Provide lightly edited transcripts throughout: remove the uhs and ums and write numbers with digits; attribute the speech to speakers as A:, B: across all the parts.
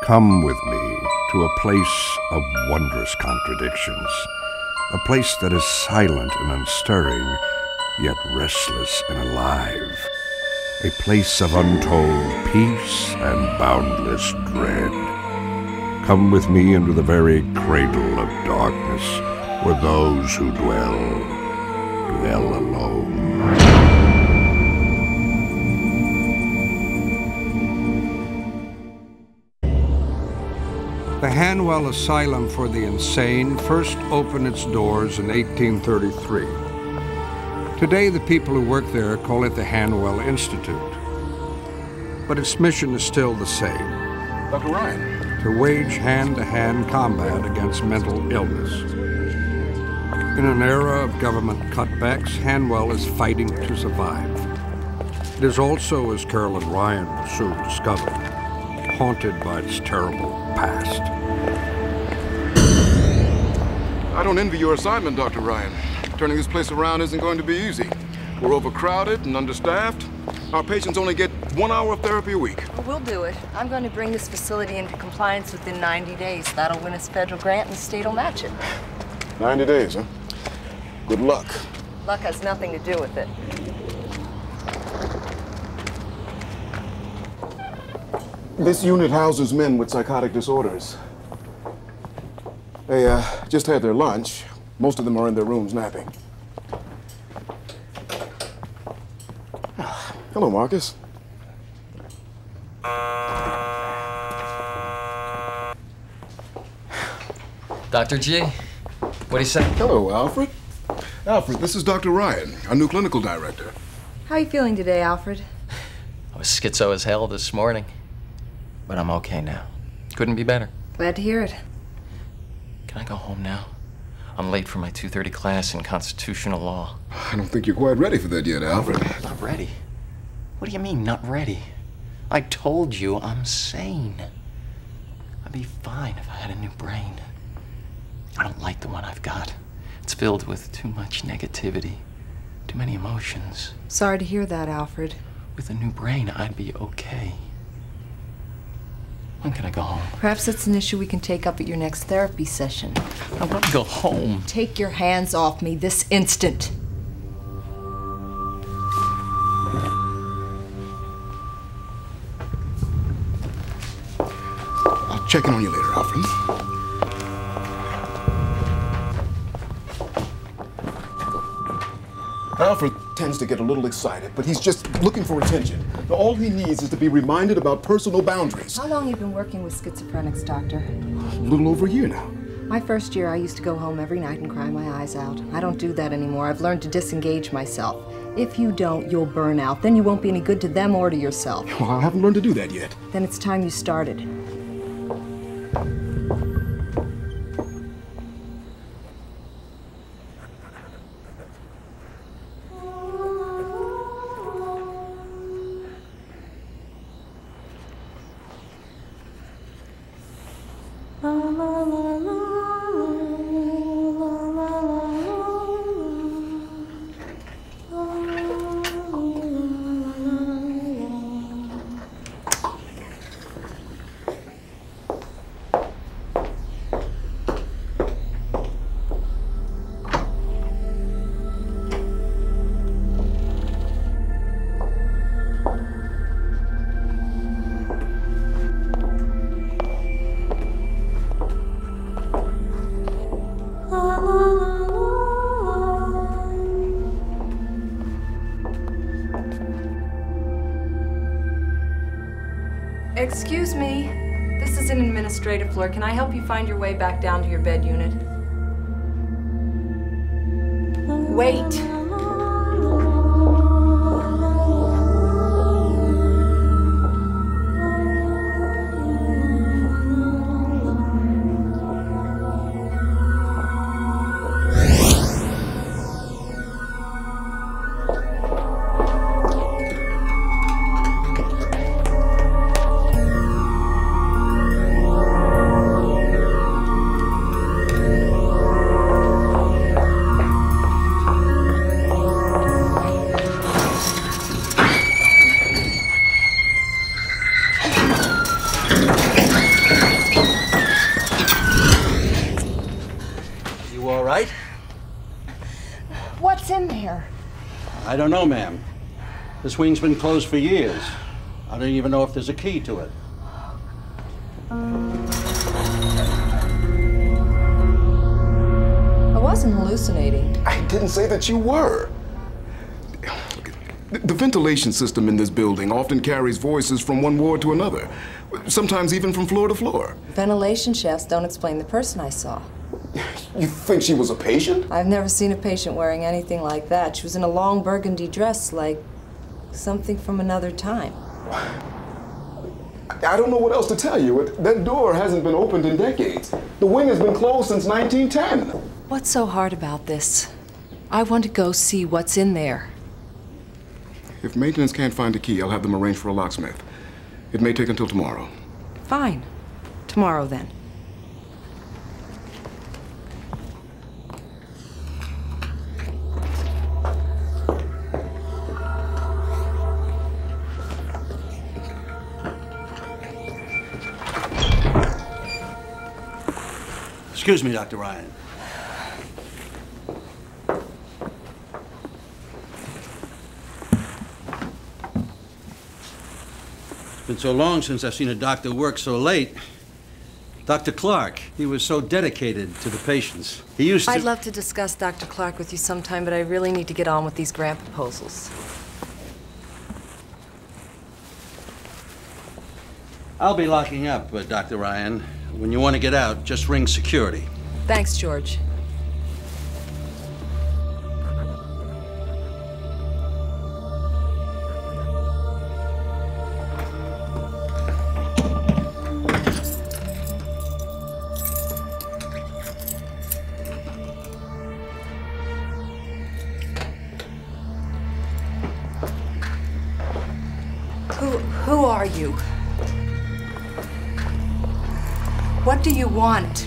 A: Come with me to a place of wondrous contradictions, a place that is silent and unstirring, yet restless and alive, a place of untold peace and boundless dread. Come with me into the very cradle of darkness, where those who dwell alone.
B: The Hanwell Asylum for the Insane first opened its doors in 1833. Today, the people who work there call it the Hanwell Institute. But its mission is still the same.
C: Dr. Ryan.
B: To wage hand-to-hand combat against mental illness. In an era of government cutbacks, Hanwell is fighting to survive. It is also, as Carolyn Ryan will soon discover, haunted by its terrible past.
C: I don't envy your assignment, Dr. Ryan. Turning this place around isn't going to be easy. We're overcrowded and understaffed. Our patients only get 1 hour of therapy a week.
D: Well, we'll do it. I'm going to bring this facility into compliance within 90 days. That'll win us a federal grant and the state will match it.
C: 90 days, huh? Good luck.
D: Luck has nothing to do with it.
C: This unit houses men with psychotic disorders. They just had their lunch. Most of them are in their rooms napping. Hello, Marcus.
E: Dr. G, what do you say?
C: Hello, Alfred. Alfred, this is Dr. Ryan, our new clinical director.
D: How are you feeling today, Alfred?
E: I was schizo as hell this morning, but I'm okay now. Couldn't be better.
D: Glad to hear it.
E: Can I go home now? I'm late for my 2:30 class in constitutional law.
C: I don't think you're quite ready for that yet, Alfred.
E: Not ready? What do you mean, not ready? I told you I'm sane. I'd be fine if I had a new brain. I don't like the one I've got. It's filled with too much negativity, too many emotions.
D: Sorry to hear that, Alfred.
E: With a new brain, I'd be okay. When can I go home?
D: Perhaps that's an issue we can take up at your next therapy session.
E: I want to go home.
D: Take your hands off me this instant.
C: I'll check in on you later, Alfred. Alfred tends to get a little excited, but he's just looking for attention. Now, all he needs is to be reminded about personal boundaries.
D: How long have you been working with schizophrenics, Doctor?
C: A little over a year now.
D: My first year, I used to go home every night and cry my eyes out. I don't do that anymore. I've learned to disengage myself. If you don't, you'll burn out. Then you won't be any good to them or to yourself.
C: Well, I haven't learned to do that yet.
D: Then it's time you started. Excuse me. This is an administrative floor. Can I help you find your way back down to your bed unit? Wait.
F: don't know, ma'am. This wing's been closed for years. I don't even know if there's a key to it.
D: I wasn't hallucinating.
C: I didn't say that you were. The ventilation system in this building often carries voices from one ward to another, sometimes even from floor to floor.
D: Ventilation shafts don't explain the person I saw.
C: You think she was a patient?
D: I've never seen a patient wearing anything like that. She was in a long burgundy dress, like something from another time.
C: I don't know what else to tell you. That door hasn't been opened in decades. The wing has been closed since 1910.
D: What's so hard about this? I want to go see what's in there.
C: If maintenance can't find a key, I'll have them arrange for a locksmith. It may take until tomorrow.
D: Fine. Tomorrow, then.
F: Excuse me, Dr. Ryan. It's been so long since I've seen a doctor work so late. Dr. Clark, he was so dedicated to the patients. He used to...
D: I'd love to discuss Dr. Clark with you sometime, but I really need to get on with these grant proposals.
F: I'll be locking up, Dr. Ryan. When you want to get out, just ring security.
D: Thanks, George. Who are you? What do you want?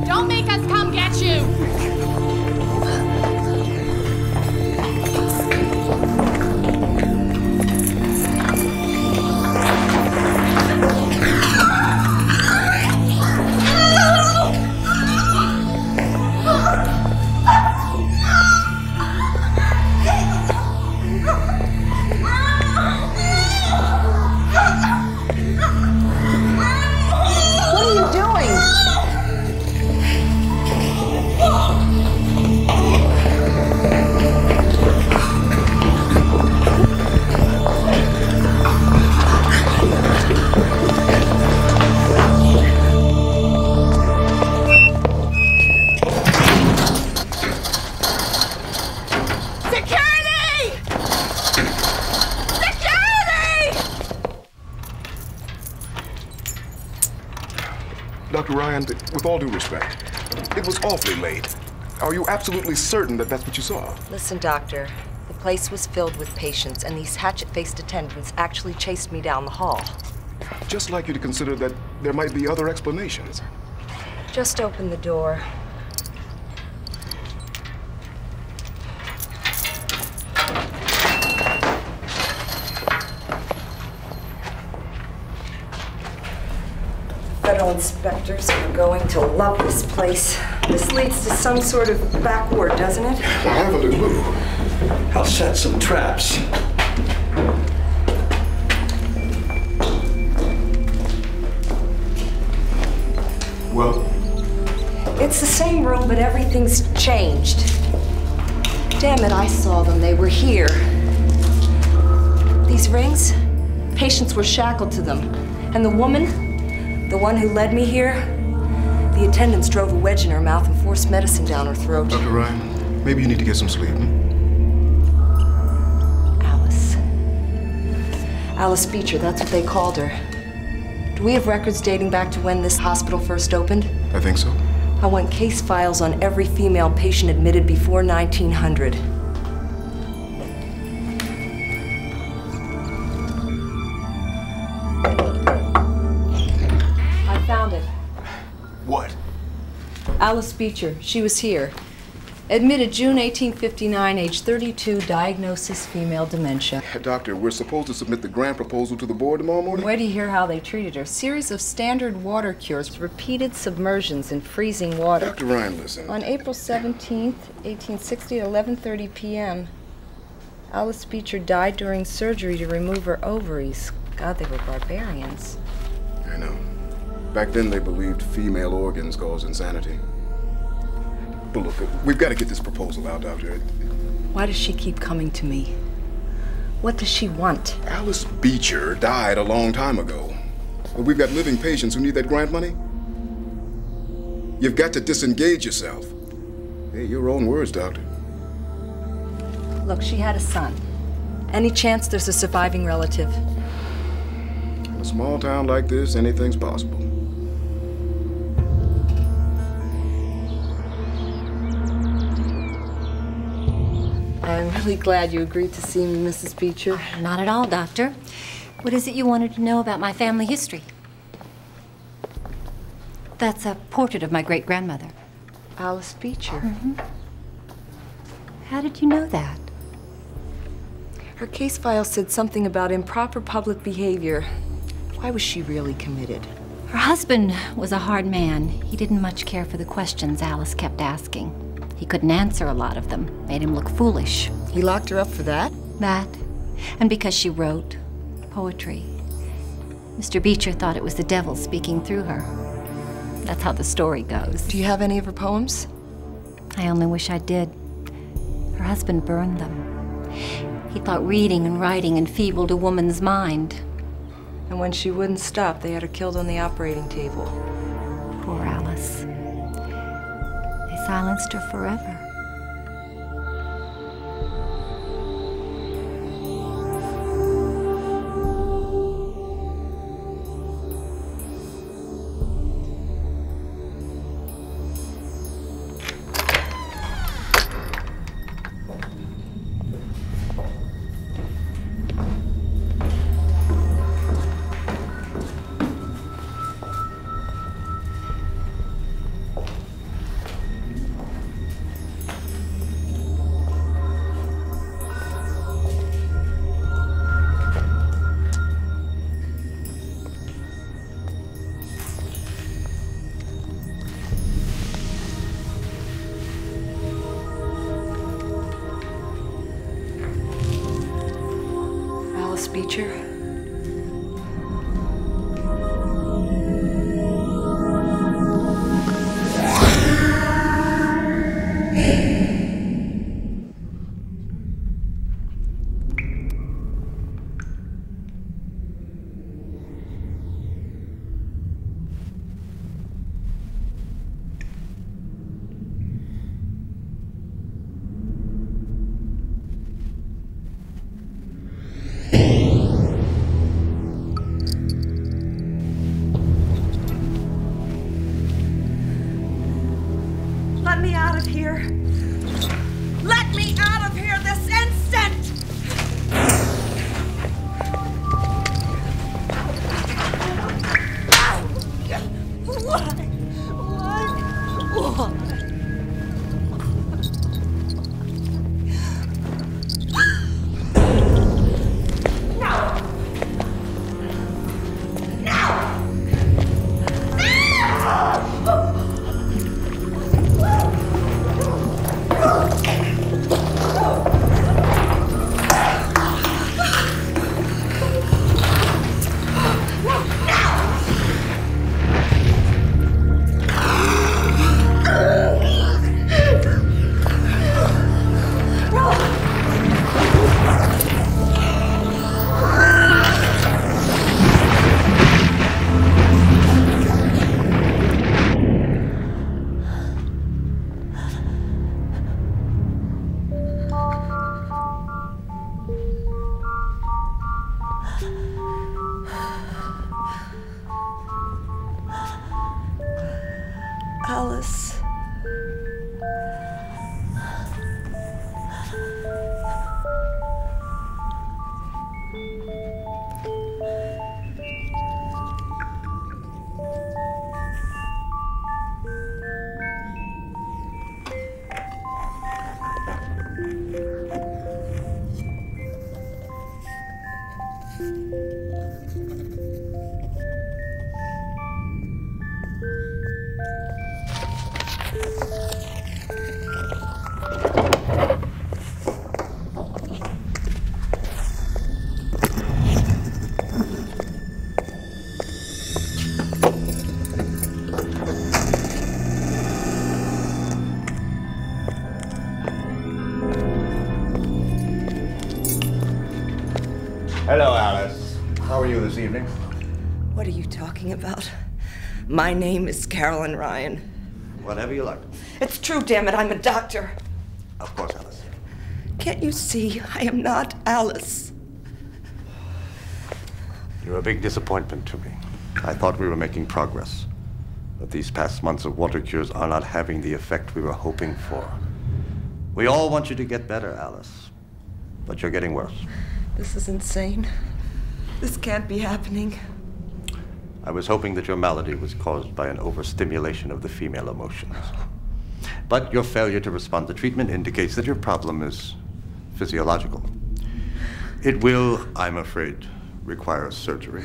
G: Don't make us come get you!
C: Dr. Ryan, with all due respect, it was awfully late. Are you absolutely certain that that's what you saw?
D: Listen, Doctor. The place was filled with patients, and these hatchet-faced attendants actually chased me down the hall.
C: Just like you to consider that there might be other explanations.
D: Just open the door. Federal inspectors are going to love this place. This leads to some sort of back ward, doesn't it?
C: I haven't a clue.
F: I'll set some traps.
C: Well?
D: It's the same room, but everything's changed. Damn it, I saw them. They were here. These rings, patients were shackled to them. And the woman, the one who led me here, the attendants drove a wedge in her mouth and forced medicine down her throat.
C: Dr. Ryan, maybe you need to get some sleep.
D: Alice Beecher, that's what they called her. Do we have records dating back to when this hospital first opened?
C: I think so.
D: I want case files on every female patient admitted before 1900. I found it.
C: What?
D: Alice Beecher, she was here. Admitted June 1859, age 32, diagnosis female dementia.
C: Doctor, we're supposed to submit the grant proposal to the board tomorrow morning?
D: Wait till you hear how they treated her. Series of standard water cures, repeated submersions in freezing water.
C: Dr. Ryan, listen.
D: On April 17th, 1860 at 11:30 p.m., Alice Beecher died during surgery to remove her ovaries. God, they were barbarians.
C: I know. Back then they believed female organs caused insanity. But look, we've got to get this proposal out, Doctor.
D: Why does she keep coming to me? What does she want?
C: Alice Beecher died a long time ago. But we've got living patients who need that grant money. You've got to disengage yourself. Hey, your own words, Doctor.
D: Look, she had a son. Any chance there's a surviving relative?
C: In a small town like this, anything's possible.
D: I'm really glad you agreed to see me, Mrs. Beecher.
H: Not at all, Doctor. What is it you wanted to know about my family history? That's a portrait of my great-grandmother.
D: Alice Beecher.
H: Mm-hmm. How did you know that?
D: Her case file said something about improper public behavior. Why was she really committed?
H: Her husband was a hard man. He didn't much care for the questions Alice kept asking. He couldn't answer a lot of them. Made him look foolish.
D: He locked her up for that?
H: That, and because she wrote poetry. Mr. Beecher thought it was the devil speaking through her. That's how the story goes.
D: Do you have any of her poems?
H: I only wish I did. Her husband burned them. He thought reading and writing enfeebled a woman's mind.
D: And when she wouldn't stop, they had her killed on the operating table.
H: Poor Alice. They silenced her forever.
D: Beecher?
I: Let me out of here. Let me out of here this instant! Why? Alice.
J: Hello, Alice. How are you this evening?
I: What are you talking about? My name is Carolyn Ryan.
J: Whatever you like.
I: It's true, damn it, I'm a doctor.
J: Of course, Alice.
I: Can't you see I am not Alice?
J: You're a big disappointment to me. I thought we were making progress. But these past months of water cures are not having the effect we were hoping for. We all want you to get better, Alice. But you're getting worse.
I: This is insane. This can't be happening.
J: I was hoping that your malady was caused by an overstimulation of the female emotions. But your failure to respond to treatment indicates that your problem is physiological. It will, I'm afraid, require surgery.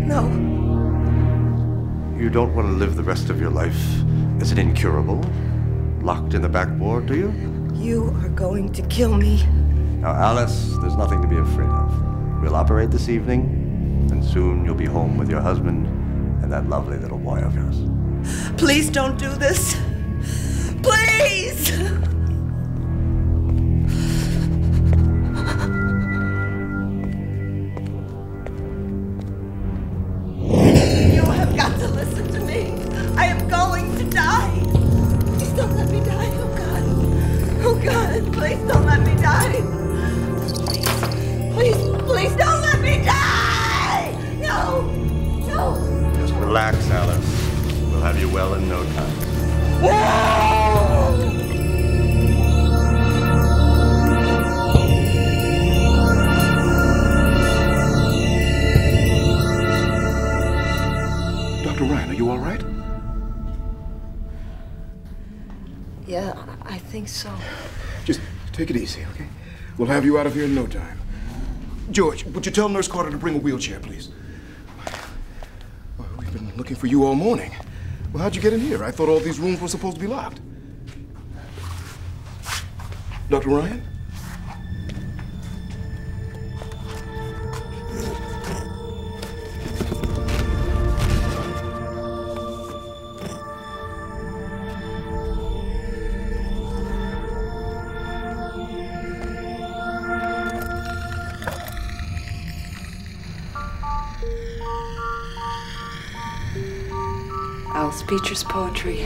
I: No.
J: You don't want to live the rest of your life as an incurable, locked in the backboard, do you?
I: You are going to kill me.
J: Now, Alice, there's nothing to be afraid of. We'll operate this evening, and soon you'll be home with your husband and that lovely little boy of yours.
I: Please don't do this. Please! You have got to listen to me. I am going to die. Please don't let me die. Oh, God. Oh, God. Please don't let me die. Please, please don't let me die! No! No!
J: Just relax, Alice. We'll have you well in no time.
C: Dr. Ryan, are you all right?
D: Yeah, I think so.
C: Just take it easy, okay? We'll have you out of here in no time. George, would you tell Nurse Carter to bring a wheelchair, please? Well, we've been looking for you all morning. Well, how'd you get in here? I thought all these rooms were supposed to be locked. Dr. Ryan?
I: Alice Beecher's poetry.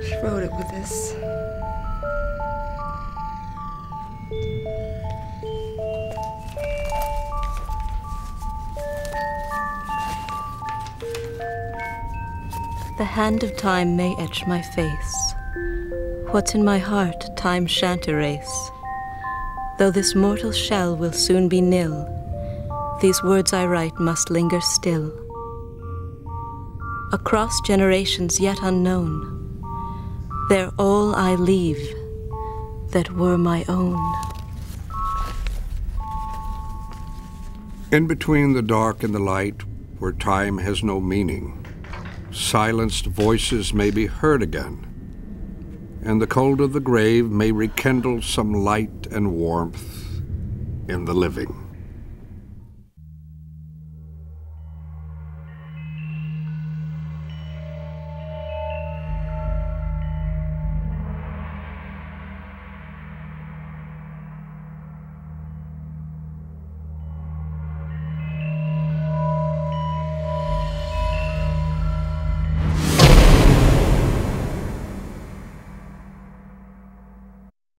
I: She wrote it with this.
K: The hand of time may etch my face. What's in my heart, time shan't erase. Though this mortal shell will soon be nil, these words I write must linger still. Across generations yet unknown, they're all I leave that were my own.
B: In between the dark and the light, where time has no meaning, silenced voices may be heard again, and the cold of the grave may rekindle some light and warmth in the living.